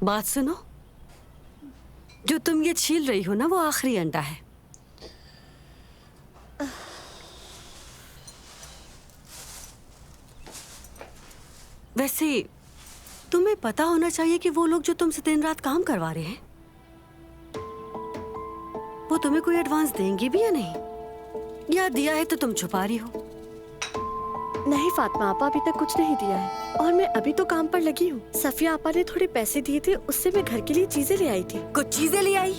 बात सुनो, जो तुम ये छील रही हो ना, वो आखिरी अंडा है। वैसे तुम्हें पता होना चाहिए कि वो लोग जो तुमसे दिन रात काम करवा रहे हैं, वो तुम्हें कोई एडवांस देंगे भी या नहीं? या दिया है तो तुम छुपा रही हो? नहीं फातिमा आपा, अभी तक कुछ नहीं दिया है और मैं अभी तो काम पर लगी हूँ। सफिया आपा ने थोड़े पैसे दिए थे, उससे मैं घर के लिए चीजें ले आई थी। कुछ चीजें ले आई?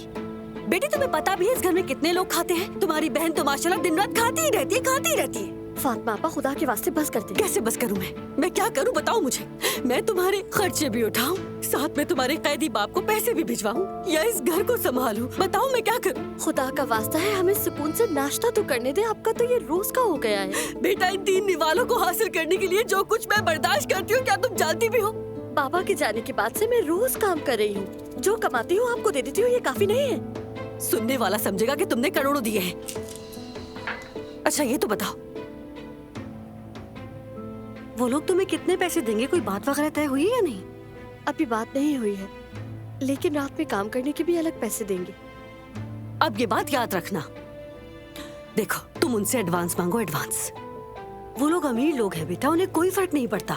बेटी तुम्हें पता भी है इस घर में कितने लोग खाते हैं? तुम्हारी बहन तो माशाल्लाह दिन रात खाती ही रहती है। फातिमा आपा खुदा के वास्ते बस करते। कैसे बस करूं मैं क्या करूं बताओ मुझे? मैं तुम्हारे खर्चे भी उठाऊं, साथ में तुम्हारे कैदी बाप को पैसे भी भिजवाऊं, या इस घर को संभालूं? बताओ मैं क्या करूं? खुदा का वास्ता है, हमें सुकून से नाश्ता तो करने दे। आपका तो ये रोज का हो गया है। बेटा, इन 3 निवालों को हासिल करने के लिए जो कुछ मैं बर्दाश्त करती हूँ, क्या तुम जानती भी हो? बाबा के जाने के बाद से मैं रोज काम कर रही हूँ। जो कमाती हूँ आपको दे देती हूँ, ये काफी नहीं है? सुनने वाला समझेगा कि तुमने करोड़ों दिए हैं। अच्छा ये तो बताओ, वो लोग तुम्हें कितने पैसे देंगे? कोई बात वगैरह तय हुई है या नहीं? अभी बात नहीं हुई है, लेकिन रात में काम करने के भी अलग पैसे देंगे। अब ये बात याद रखना। देखो, तुम उनसे एडवांस मांगो, एडवांस। वो लोग अमीर लोग हैं बेटा, उन्हें कोई फर्क नहीं पड़ता।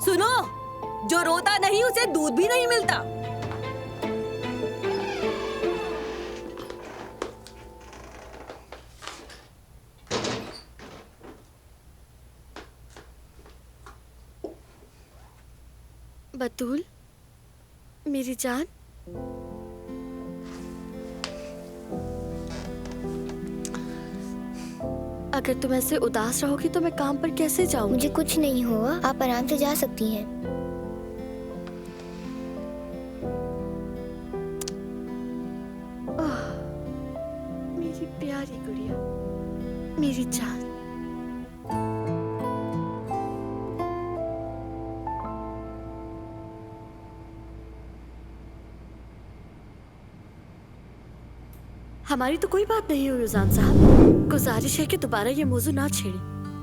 सुनो, जो रोता नहीं उसे दूध भी नहीं मिलता। बतूल, मेरी जान, अगर तुम ऐसे उदास रहोगी तो मैं काम पर कैसे जाऊंगी? मुझे कुछ नहीं हुआ, आप आराम से जा सकती हैं। मेरी प्यारी गुड़िया, मेरी जान। हमारी तो कोई बात नहीं हुई रुज़ान साहब। गुजारिश है कि दोबारा ये मौजू ना छेड़े।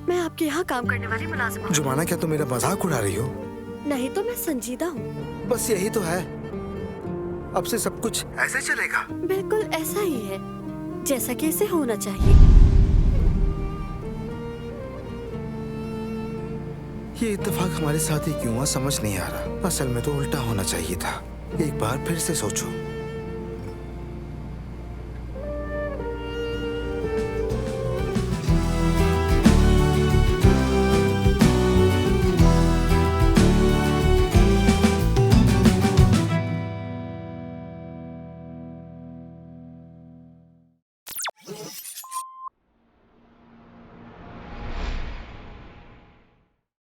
मैं आपके यहाँ काम करने वाली मुलाजिम हूँ। जुमाना, क्या तुम मेरा मजाक उड़ा रही हो? नहीं तो मैं संजीदा हूँ। बस यही तो है, अब से सब कुछ ऐसे चलेगा? बिल्कुल ऐसा ही है, जैसा कि इसे होना चाहिए। ये इत्तेफाक हमारे साथ ही क्यों हुआ समझ नहीं आ रहा। असल में तो उल्टा होना चाहिए था। एक बार फिर से सोचो।